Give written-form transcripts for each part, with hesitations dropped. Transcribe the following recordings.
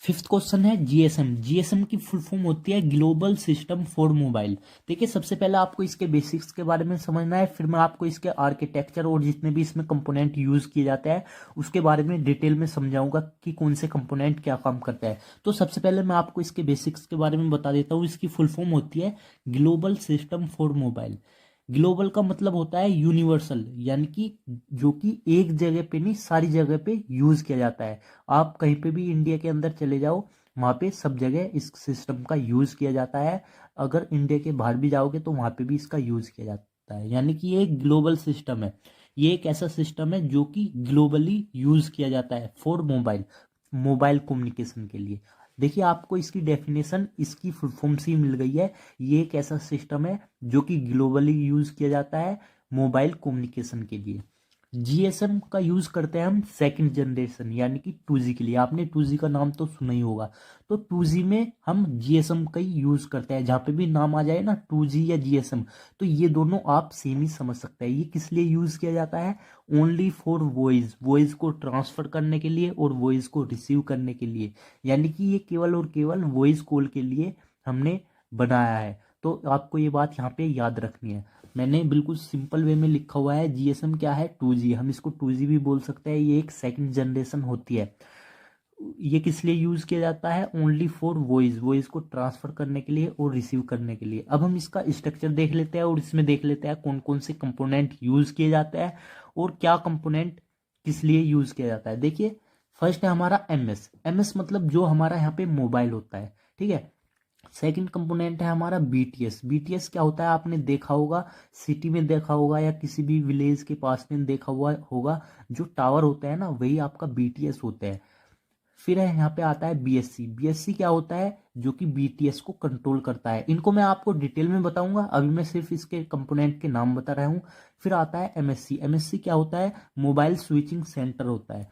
Fifth question है GSM. GSM की full form होती है ग्लोबल सिस्टम फॉर मोबाइल। देखिए सबसे पहले आपको इसके बेसिक्स के बारे में समझना है, फिर मैं आपको इसके आर्किटेक्चर और जितने भी इसमें कंपोनेंट यूज किए जाते हैं उसके बारे में डिटेल में समझाऊंगा कि कौन से कंपोनेंट क्या काम करता है। तो सबसे पहले मैं आपको इसके बेसिक्स के बारे में बता देता हूँ। इसकी फुल फॉर्म होती है global system for mobile. Global का मतलब होता है यूनिवर्सल, यानी कि जो कि एक जगह पे नहीं सारी जगह पे यूज किया जाता है। आप कहीं पे भी इंडिया के अंदर चले जाओ, वहां पे सब जगह इस सिस्टम का यूज किया जाता है। अगर इंडिया के बाहर भी जाओगे तो वहां पे भी इसका यूज किया जाता है, यानी कि ये एक ग्लोबल सिस्टम है। ये एक ऐसा सिस्टम है जो कि ग्लोबली यूज किया जाता है फॉर मोबाइल, मोबाइल कम्युनिकेशन के लिए। देखिए आपको इसकी डेफिनेशन इसकी फुल फॉर्म से ही मिल गई है। ये एक ऐसा सिस्टम है जो कि ग्लोबली यूज किया जाता है मोबाइल कम्युनिकेशन के लिए। जीएसएम का यूज करते हैं हम सेकंड जनरेशन यानी कि 2G के लिए। आपने 2G का नाम तो सुना ही होगा। तो 2G में हम जीएसएम का ही यूज करते हैं। जहां पे भी नाम आ जाए ना 2G या जीएसएम, तो ये दोनों आप सेम ही समझ सकते हैं। ये किस लिए यूज किया जाता है? ओनली फॉर वॉइस, वॉइस को ट्रांसफर करने के लिए और वॉइस को रिसीव करने के लिए, यानी कि ये केवल और केवल वॉइस कॉल के लिए हमने बनाया है। तो आपको ये बात यहाँ पे याद रखनी है। मैंने बिल्कुल सिंपल वे में लिखा हुआ है। जीएसएम क्या है? 2G। हम इसको 2G भी बोल सकते हैं। ये एक सेकंड जनरेशन होती है। ये किस लिए यूज किया जाता है? ओनली फॉर वॉइस, वॉइस को ट्रांसफर करने के लिए और रिसीव करने के लिए। अब हम इसका स्ट्रक्चर देख लेते हैं और इसमें देख लेते हैं कौन कौन से कंपोनेंट यूज किए जाते हैं और क्या कंपोनेंट किस लिए यूज किया जाता है। देखिए फर्स्ट है हमारा एमएस। एमएस मतलब जो हमारा यहाँ पे मोबाइल होता है, ठीक है। सेकंड कंपोनेंट है हमारा बीटीएस। बीटीएस क्या होता है? आपने देखा होगा, सिटी में देखा होगा या किसी भी विलेज के पास में देखा हुआ होगा, जो टावर होता है ना वही आपका बीटीएस होता है। फिर है यहाँ पे आता है बीएससी। बीएससी क्या होता है? जो कि बीटीएस को कंट्रोल करता है। इनको मैं आपको डिटेल में बताऊंगा, अभी मैं सिर्फ इसके कंपोनेंट के नाम बता रहा हूँ। फिर आता है एमएससी। एमएससी क्या होता है? मोबाइल स्विचिंग सेंटर होता है।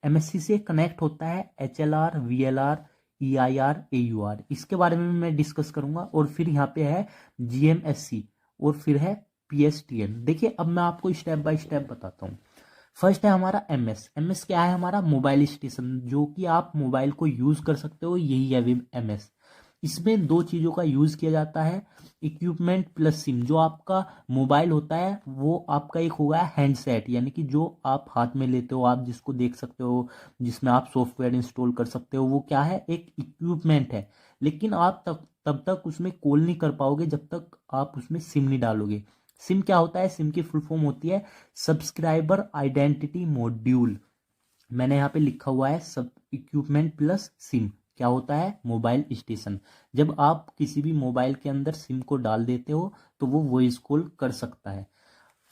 एमएससी से कनेक्ट होता है एचएलआर, वीएलआर, ईआईआर, एयूआर। इसके बारे में मैं डिस्कस करूंगा। और फिर यहाँ पे है जीएमएससी और फिर है पीएसटीएन। देखिए अब मैं आपको स्टेप बाय स्टेप बताता हूँ। फर्स्ट है हमारा एमएस। एमएस क्या है? हमारा मोबाइल स्टेशन, जो कि आप मोबाइल को यूज कर सकते हो, यही है एमएस। इसमें दो चीजों का यूज किया जाता है, इक्विपमेंट प्लस सिम। जो आपका मोबाइल होता है वो आपका एक होगा हैंडसेट, यानी कि जो आप हाथ में लेते हो, आप जिसको देख सकते हो, जिसमें आप सॉफ्टवेयर इंस्टॉल कर सकते हो, वो क्या है? एक इक्विपमेंट है। लेकिन आप तब तक उसमें कॉल नहीं कर पाओगे जब तक आप उसमें सिम नहीं डालोगे। सिम क्या होता है? सिम की फुल फॉर्म होती है सब्सक्राइबर आइडेंटिटी मॉड्यूल। मैंने यहाँ पे लिखा हुआ है सब इक्विपमेंट प्लस सिम। क्या होता है? Mobile station. जब आप किसी भी मोबाइल के अंदर सिम को डाल देते हो तो वो वॉइस कॉल कर सकता है।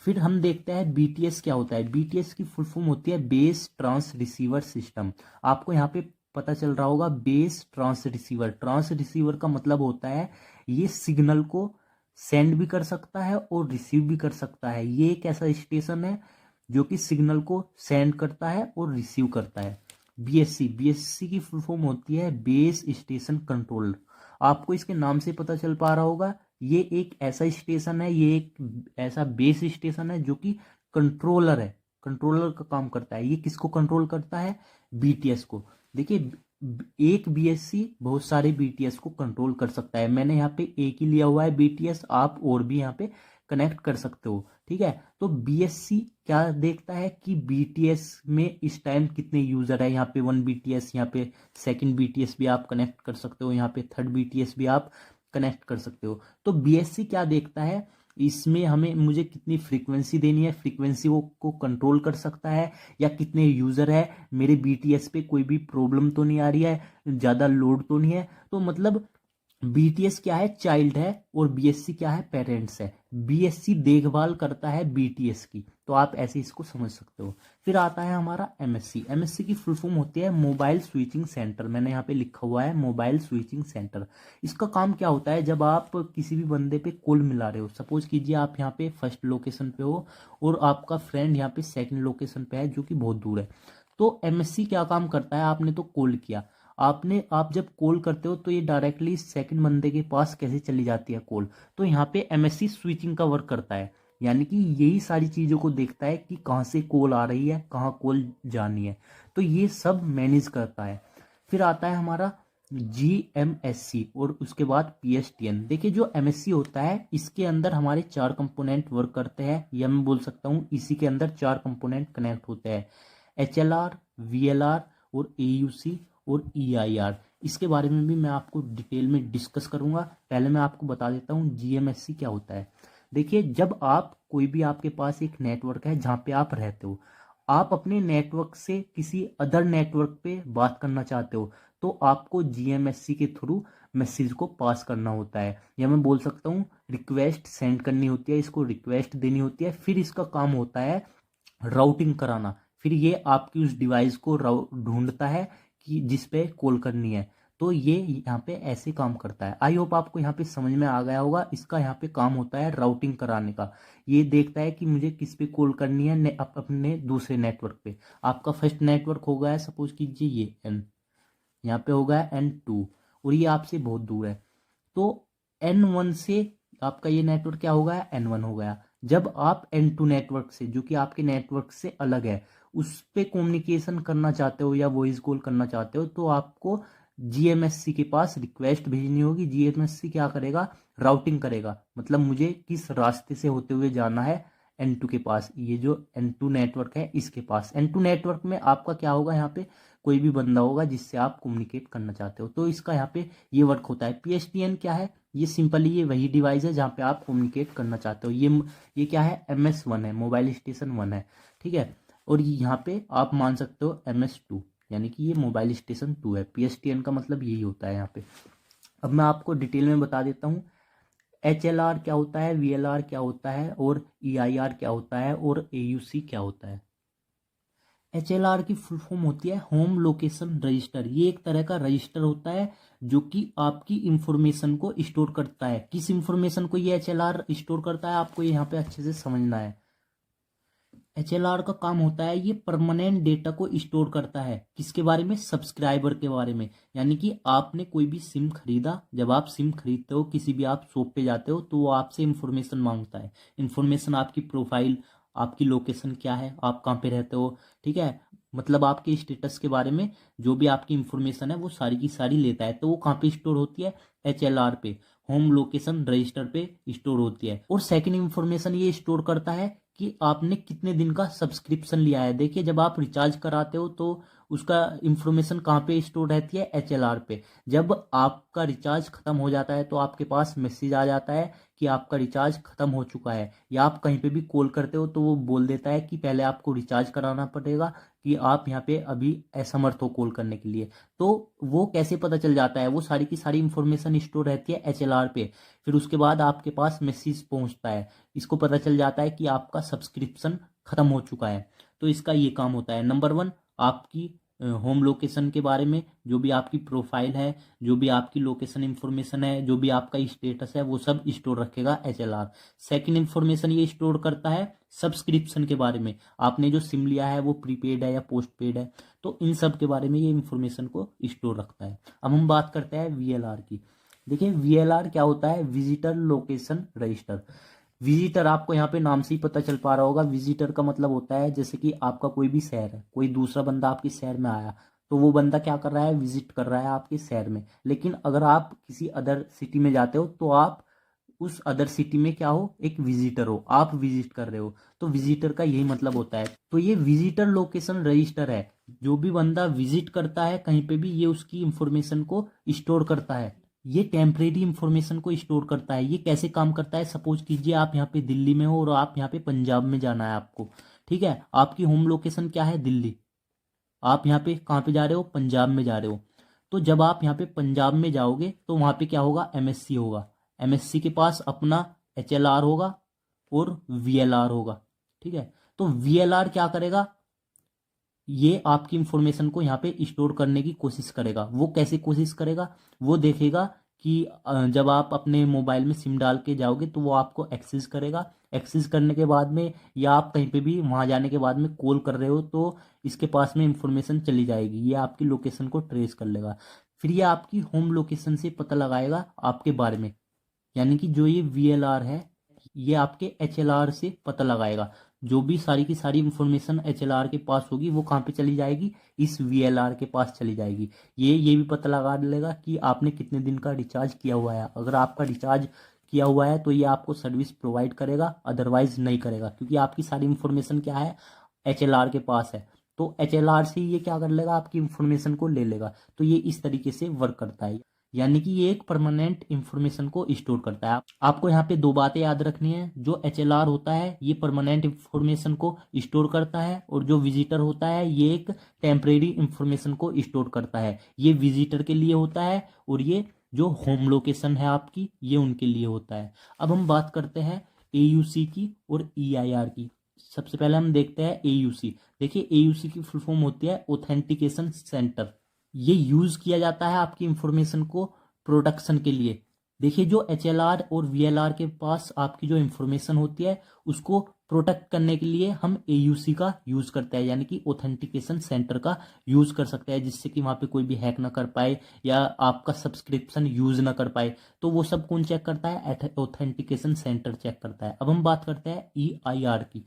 फिर हम देखते हैं बीटीएस क्या होता है। बीटीएस की फुल फॉर्म होती है बेस ट्रांस रिसीवर सिस्टम। आपको यहाँ पे पता चल रहा होगा base trans receiver. Trans receiver का मतलब होता है ये सिग्नल को सेंड भी कर सकता है और रिसीव भी कर सकता है। ये एक ऐसा स्टेशन है जो कि सिग्नल को सेंड करता है और रिसीव करता है। बीएससी। बीएससी की फुल फॉर्म होती है बेस स्टेशन कंट्रोलर। आपको इसके नाम से पता चल पा रहा होगा, ये एक ऐसा स्टेशन है, ये एक ऐसा बेस स्टेशन है जो कि कंट्रोलर है, कंट्रोलर का काम करता है। ये किसको कंट्रोल करता है? बीटीएस को। देखिए एक बीएससी बहुत सारे बीटीएस को कंट्रोल कर सकता है। मैंने यहाँ पे एक ही लिया हुआ है बीटीएस, आप और भी यहाँ पे कनेक्ट कर सकते हो, ठीक है। तो बीएससी क्या देखता है कि बीटीएस में इस टाइम कितने यूजर है। यहाँ पे 1 बीटीएस, यहाँ पे सेकंड बीटीएस भी आप कनेक्ट कर सकते हो, यहाँ पे थर्ड बीटीएस भी आप कनेक्ट कर सकते हो। तो बीएससी क्या देखता है? इसमें हमें मुझे कितनी फ्रीक्वेंसी देनी है, फ्रीक्वेंसी वो को कंट्रोल कर सकता है, या कितने यूजर है, मेरे बीटीएस पे कोई भी प्रॉब्लम तो नहीं आ रही है, ज्यादा लोड तो नहीं है। तो मतलब बीटीएस क्या है? चाइल्ड है और बीएससी क्या है? पेरेंट्स है। बीएससी देखभाल करता है बीटीएस की। तो आप ऐसे इसको समझ सकते हो। फिर आता है हमारा एमएससी। एमएससी की फुल फॉर्म होती है मोबाइल स्विचिंग सेंटर। मैंने यहाँ पे लिखा हुआ है मोबाइल स्विचिंग सेंटर। इसका काम क्या होता है? जब आप किसी भी बंदे पे कॉल मिला रहे हो, सपोज कीजिए आप यहाँ पे फर्स्ट लोकेशन पे हो और आपका फ्रेंड यहाँ पे सेकंड लोकेशन पे है जो कि बहुत दूर है, तो एमएससी क्या काम करता है? आपने तो कॉल किया, आप जब कॉल करते हो तो ये डायरेक्टली सेकंड बंदे के पास कैसे चली जाती है कॉल? तो यहाँ पे एमएससी स्विचिंग का वर्क करता है, यानी कि यही सारी चीजों को देखता है कि कहाँ से कॉल आ रही है, कहाँ कॉल जानी है। तो ये सब मैनेज करता है। फिर आता है हमारा GMSC और उसके बाद PSTN। देखिए जो MSC होता है इसके अंदर हमारे 4 कंपोनेंट वर्क करते हैं, या मैं बोल सकता हूँ इसी के अंदर 4 कंपोनेंट कनेक्ट होते हैं, HLR, VLR और AUC और EIR। इसके बारे में भी मैं आपको डिटेल में डिस्कस करूंगा। पहले मैं आपको बता देता हूँ GMSC क्या होता है। देखिए जब आप कोई भी आपके पास एक नेटवर्क है जहाँ पे आप रहते हो, आप अपने नेटवर्क से किसी अदर नेटवर्क पे बात करना चाहते हो, तो आपको GMSC के थ्रू मैसेज को पास करना होता है, या मैं बोल सकता हूँ रिक्वेस्ट सेंड करनी होती है, इसको रिक्वेस्ट देनी होती है। फिर इसका काम होता है राउटिंग कराना। फिर ये आपकी उस डिवाइस को ढूंढता है कि जिस पे कॉल करनी है। तो ये यहाँ पे ऐसे काम करता है। आई होप आपको यहाँ पे समझ में आ गया होगा। इसका यहाँ पे काम होता है राउटिंग कराने का। ये देखता है कि मुझे किस पे कॉल करनी है अपने दूसरे नेटवर्क पे। आपका फर्स्ट नेटवर्क हो गया है सपोज कीजिए ये N, यहाँ पे हो गया N2 और ये आपसे बहुत दूर है, तो N1 से आपका ये नेटवर्क क्या हो गया, N1 हो गया। जब आप N2 नेटवर्क से, जो कि आपके नेटवर्क से अलग है, उस पे कम्युनिकेशन करना चाहते हो या वॉइस कॉल करना चाहते हो, तो आपको GMSC के पास रिक्वेस्ट भेजनी होगी। GMSC क्या करेगा, राउटिंग करेगा, मतलब मुझे किस रास्ते से होते हुए जाना है N2 के पास, ये जो N2 नेटवर्क है इसके पास। N2 नेटवर्क में आपका क्या होगा, यहाँ पे कोई भी बंदा होगा जिससे आप कम्युनिकेट करना चाहते हो, तो इसका यहाँ पे ये वर्क होता है। PSTN क्या है, ये सिंपली ये वही डिवाइस है जहाँ पे आप कम्युनिकेट करना चाहते हो। ये क्या है, MS1 है, मोबाइल स्टेशन 1 है, ठीक है। और यहाँ पे आप मान सकते हो MS2, यानी कि ये मोबाइल स्टेशन 2 है। PSTN का मतलब यही होता है यहाँ पे। अब मैं आपको डिटेल में बता देता हूँ HLR क्या होता है, VLR क्या होता है और EIR क्या होता है और AUC क्या होता है। HLR की फुल फॉर्म होती है होम लोकेशन रजिस्टर। ये एक तरह का रजिस्टर होता है जो कि आपकी इंफॉर्मेशन को स्टोर करता है। किस इंफॉर्मेशन को ये HLR स्टोर करता है, आपको यहाँ पे अच्छे से समझना है। HLR का काम होता है ये परमानेंट डेटा को स्टोर करता है। किसके बारे में, सब्सक्राइबर के बारे में। यानी कि आपने कोई भी सिम खरीदा, जब आप सिम खरीदते हो, किसी भी आप शॉप पे जाते हो, तो वो आपसे इंफॉर्मेशन मांगता है। इंफॉर्मेशन आपकी प्रोफाइल, आपकी लोकेशन क्या है, आप कहाँ पे रहते हो, ठीक है, मतलब आपके स्टेटस के बारे में जो भी आपकी इंफॉर्मेशन है वो सारी की सारी लेता है। तो वो कहाँ पे स्टोर होती है, HLR पे, होम लोकेशन रजिस्टर पे स्टोर होती है। और सेकंड इंफॉर्मेशन ये स्टोर करता है कि आपने कितने दिन का सब्सक्रिप्शन लिया है। देखिए जब आप रिचार्ज कराते हो तो उसका इंफॉर्मेशन कहाँ पे स्टोर रहती है, HLR पे। जब आपका रिचार्ज खत्म हो जाता है तो आपके पास मैसेज आ जाता है कि आपका रिचार्ज खत्म हो चुका है, या आप कहीं पे भी कॉल करते हो तो वो बोल देता है कि पहले आपको रिचार्ज कराना पड़ेगा, कि आप यहाँ पे अभी असमर्थ हो कॉल करने के लिए। तो वो कैसे पता चल जाता है, वो सारी की सारी इंफॉर्मेशन स्टोर रहती है HLR पे। फिर उसके बाद आपके पास मैसेज पहुंचता है, इसको पता चल जाता है कि आपका सब्सक्रिप्शन खत्म हो चुका है। तो इसका ये काम होता है। नंबर 1, आपकी होम लोकेशन के बारे में, जो भी आपकी प्रोफाइल है, जो भी आपकी लोकेशन इंफॉर्मेशन है, जो भी आपका स्टेटस है, वो सब स्टोर रखेगा HLR। सेकंड इंफॉर्मेशन ये स्टोर करता है सब्सक्रिप्शन के बारे में। आपने जो सिम लिया है वो प्रीपेड है या पोस्ट पेड है, तो इन सब के बारे में ये इंफॉर्मेशन को स्टोर रखता है। अब हम बात करते हैं VLR की। देखिए VLR क्या होता है, विजिटर लोकेशन रजिस्टर। विजिटर, आपको यहाँ पे नाम से ही पता चल पा रहा होगा, विजिटर का मतलब होता है जैसे कि आपका कोई भी शहर है, कोई दूसरा बंदा आपके शहर में आया, तो वो बंदा क्या कर रहा है, विजिट कर रहा है आपके शहर में। लेकिन अगर आप किसी अदर सिटी में जाते हो तो आप उस अदर सिटी में क्या हो, एक विजिटर हो, आप विजिट कर रहे हो। तो विजिटर का यही मतलब होता है। तो ये विजिटर लोकेशन रजिस्टर है। जो भी बंदा विजिट करता है कहीं पे भी, ये उसकी इंफॉर्मेशन को स्टोर करता है। ये टेम्परेरी इंफॉर्मेशन को स्टोर करता है। ये कैसे काम करता है, सपोज कीजिए आप यहाँ पे दिल्ली में हो और आप यहाँ पे पंजाब में जाना है आपको, ठीक है। आपकी होम लोकेशन क्या है, दिल्ली। आप यहाँ पे कहाँ पे जा रहे हो, पंजाब में जा रहे हो। तो जब आप यहाँ पे पंजाब में जाओगे तो वहाँ पे क्या होगा, MSC होगा। MSC के पास अपना HLR होगा और VLR होगा, ठीक है। तो VLR क्या करेगा, ये आपकी इंफॉर्मेशन को यहाँ पे स्टोर करने की कोशिश करेगा। वो कैसे कोशिश करेगा, वो देखेगा कि जब आप अपने मोबाइल में सिम डाल के जाओगे तो वो आपको एक्सेस करेगा। एक्सेस करने के बाद में, या आप कहीं पे भी वहाँ जाने के बाद में कॉल कर रहे हो, तो इसके पास में इंफॉर्मेशन चली जाएगी। ये आपकी लोकेशन को ट्रेस कर लेगा। फिर ये आपकी होम लोकेशन से पता लगाएगा आपके बारे में। यानी कि जो ये VLR है ये आपके HLR से पता लगाएगा। जो भी सारी की सारी इंफॉर्मेशन HLR के पास होगी वो कहाँ पे चली जाएगी, इस VLR के पास चली जाएगी। ये भी पता लगा लेगा कि आपने कितने दिन का रिचार्ज किया हुआ है। अगर आपका रिचार्ज किया हुआ है तो ये आपको सर्विस प्रोवाइड करेगा, अदरवाइज नहीं करेगा, क्योंकि आपकी सारी इंफॉर्मेशन क्या है, HLR के पास है। तो HLR से ये क्या कर लेगा, आपकी इंफॉर्मेशन को ले लेगा। तो ये इस तरीके से वर्क करता है, यानी कि ये एक परमानेंट इंफॉर्मेशन को स्टोर करता है। आपको यहाँ पे दो बातें याद रखनी है, जो HLR होता है ये परमानेंट इंफॉर्मेशन को स्टोर करता है, और जो विजिटर होता है ये एक टेम्परेरी इंफॉर्मेशन को स्टोर करता है। ये विजिटर के लिए होता है, और ये जो होम लोकेशन है आपकी ये उनके लिए होता है। अब हम बात करते हैं AUC की और EIR की। सबसे पहले हम देखते हैं AUC। देखिए AUC की फुल फॉर्म होती है ऑथेंटिकेशन सेंटर। ये यूज किया जाता है आपकी इंफॉर्मेशन को प्रोटेक्शन के लिए। देखिए जो HLR और VLR के पास आपकी जो इंफॉर्मेशन होती है उसको प्रोटेक्ट करने के लिए हम AUC का यूज करते हैं, यानी कि ऑथेंटिकेशन सेंटर का यूज कर सकते हैं, जिससे कि वहां पे कोई भी हैक ना कर पाए या आपका सब्सक्रिप्शन यूज ना कर पाए। तो वो सब कौन चेक करता है, ऑथेंटिकेशन सेंटर चेक करता है। अब हम बात करते हैं EIR की।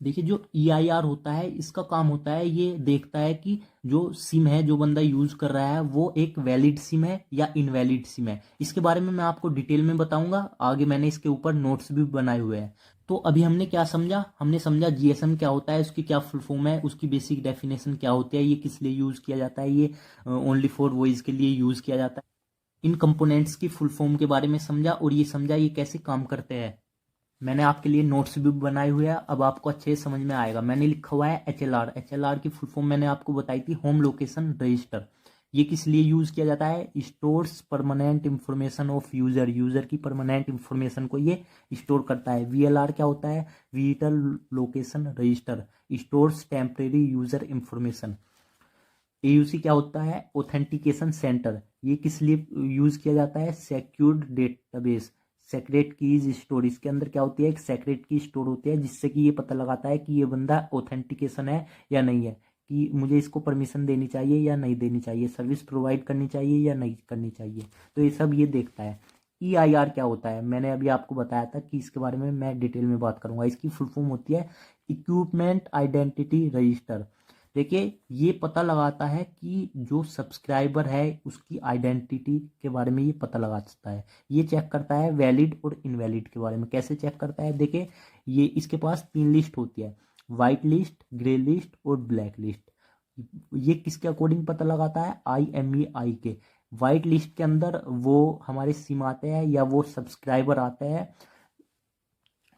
देखिए जो EIR होता है इसका काम होता है, ये देखता है कि जो सिम है जो बंदा यूज कर रहा है वो एक वैलिड सिम है या इनवैलिड सिम है। इसके बारे में मैं आपको डिटेल में बताऊंगा आगे, मैंने इसके ऊपर नोट्स भी बनाए हुए हैं। तो अभी हमने क्या समझा, हमने समझा GSM क्या होता है, उसकी क्या फुल फॉर्म है, उसकी बेसिक डेफिनेशन क्या होती है, ये किस लिए यूज किया जाता है, ये ओनली फॉर वॉइस के लिए यूज किया जाता है। इन कंपोनेंट्स की फुल फॉर्म के बारे में समझा, और ये समझा ये कैसे काम करते हैं। मैंने आपके लिए नोट्स भी बनाए हुए हैं, अब आपको अच्छे से समझ में आएगा। मैंने लिखा हुआ है HLR। HLR की फुल फॉर्म मैंने आपको बताई थी, होम लोकेशन रजिस्टर। ये किस लिए यूज किया जाता है, stores permanent information of user. User की परमानेंट इंफॉर्मेशन को ये स्टोर करता है। VLR क्या होता है, visitor location register, stores temporary user information. AUC क्या होता है, ऑथेंटिकेशन सेंटर। ये किस लिए यूज किया जाता है, secured database, secret keys store. इसके अंदर क्या होती है, एक सेक्रेट की स्टोर होती है, जिससे कि ये पता लगाता है कि ये बंदा ऑथेंटिकेशन है या नहीं है, कि मुझे इसको परमिशन देनी चाहिए या नहीं देनी चाहिए, सर्विस प्रोवाइड करनी चाहिए या नहीं करनी चाहिए। तो ये सब ये देखता है। EIR क्या होता है, मैंने अभी आपको बताया था कि इसके बारे में मैं डिटेल में बात करूंगा। इसकी फुल फॉर्म होती है इक्विपमेंट आइडेंटिटी रजिस्टर। देखिए ये पता लगाता है कि जो सब्सक्राइबर है उसकी आइडेंटिटी के बारे में ये पता लगा सकता है। ये चेक करता है वैलिड और इनवैलिड के बारे में। कैसे चेक करता है, देखिए ये इसके पास 3 लिस्ट होती है, वाइट लिस्ट, ग्रे लिस्ट और ब्लैक लिस्ट। ये किसके अकॉर्डिंग पता लगाता है, IMEI के। वाइट लिस्ट के अंदर वो हमारे सिम आते हैं या वो सब्सक्राइबर आते हैं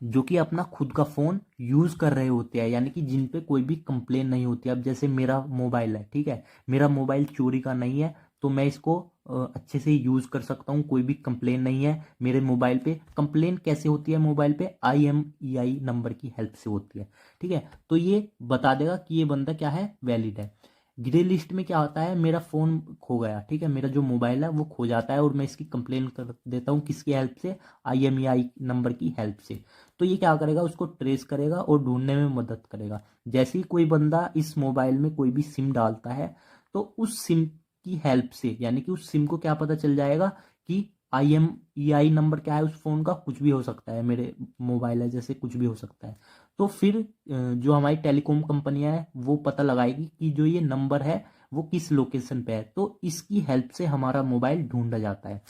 जो कि अपना खुद का फ़ोन यूज़ कर रहे होते हैं, यानी कि जिन पे कोई भी कंप्लेन नहीं होती। अब जैसे मेरा मोबाइल है, ठीक है, मेरा मोबाइल चोरी का नहीं है, तो मैं इसको अच्छे से यूज़ कर सकता हूँ, कोई भी कंप्लेन नहीं है मेरे मोबाइल पे। कंप्लेन कैसे होती है मोबाइल पे, IMEI नंबर की हेल्प से होती है, ठीक है। तो ये बता देगा कि ये बंदा क्या है, वैलिड है। ग्रे लिस्ट में क्या होता है, मेरा फ़ोन खो गया, ठीक है, मेरा जो मोबाइल है वो खो जाता है और मैं इसकी कंप्लेन कर देता हूँ, किसकी हेल्प से, IMEI नंबर की हेल्प से। तो ये क्या करेगा, उसको ट्रेस करेगा और ढूंढने में मदद करेगा। जैसे ही कोई बंदा इस मोबाइल में कोई भी सिम डालता है तो उस सिम की हेल्प से, यानी कि उस सिम को क्या पता चल जाएगा कि IMEI नंबर क्या है उस फोन का, कुछ भी हो सकता है, मेरे मोबाइल है जैसे कुछ भी हो सकता है। तो फिर जो हमारी टेलीकॉम कंपनियां है वो पता लगाएगी कि जो ये नंबर है वो किस लोकेशन पे है, तो इसकी हेल्प से हमारा मोबाइल ढूंढा जाता है।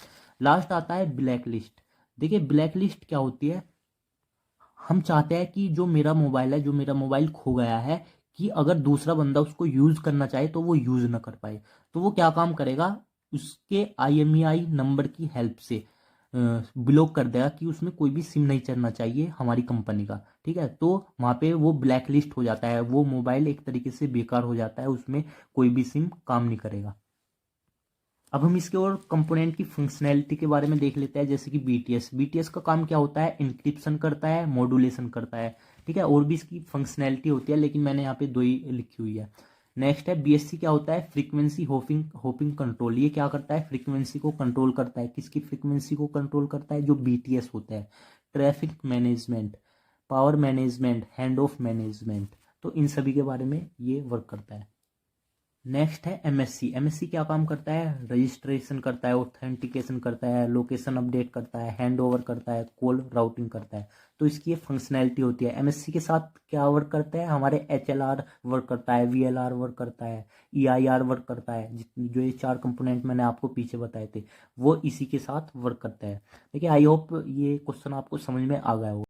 लास्ट आता है ब्लैक लिस्ट। देखिए ब्लैक लिस्ट क्या होती है, हम चाहते हैं कि जो मेरा मोबाइल है, जो मेरा मोबाइल खो गया है, कि अगर दूसरा बंदा उसको यूज करना चाहे तो वो यूज ना कर पाए। तो वो क्या काम करेगा, उसके IMEI नंबर की हेल्प से ब्लॉक कर देगा कि उसमें कोई भी सिम नहीं चलना चाहिए हमारी कंपनी का, ठीक है। तो वहां पे वो ब्लैक लिस्ट हो जाता है, वो मोबाइल एक तरीके से बेकार हो जाता है, उसमें कोई भी सिम काम नहीं करेगा। अब हम इसके और कंपोनेंट की फंक्शनैलिटी के बारे में देख लेते हैं, जैसे कि BTS का काम क्या होता है, इंक्रिप्शन करता है, मॉड्यूलेशन करता है, ठीक है। और भी इसकी फंक्शनैलिटी होती है, लेकिन मैंने यहाँ पे दो ही लिखी हुई है। नेक्स्ट है BSC, क्या होता है, फ्रीक्वेंसी होपिंग कंट्रोल। ये क्या करता है, फ्रीक्वेंसी को कंट्रोल करता है। किसकी फ्रीक्वेंसी को कंट्रोल करता है, जो BTS होता है। Traffic management, power management, hand of management, तो इन सभी के बारे में ये वर्क करता है। नेक्स्ट है एमएससी। एमएससी क्या काम करता है? रजिस्ट्रेशन करता है, ऑथेंटिकेशन करता है, लोकेशन अपडेट करता है, हैंड ओवर करता है, कॉल राउटिंग करता है। तो इसकी ये फंक्शनैलिटी होती है। एमएससी के साथ क्या वर्क करता है? हमारे एचएलआर वर्क करता है, वीएलआर वर्क करता है, ईआईआर वर्क करता है। जितनी जो ये 4 कंपोनेंट मैंने आपको पीछे बताए थे वो इसी के साथ वर्क करता है। देखिए आई होप ये क्वेश्चन आपको समझ में आ गया हो।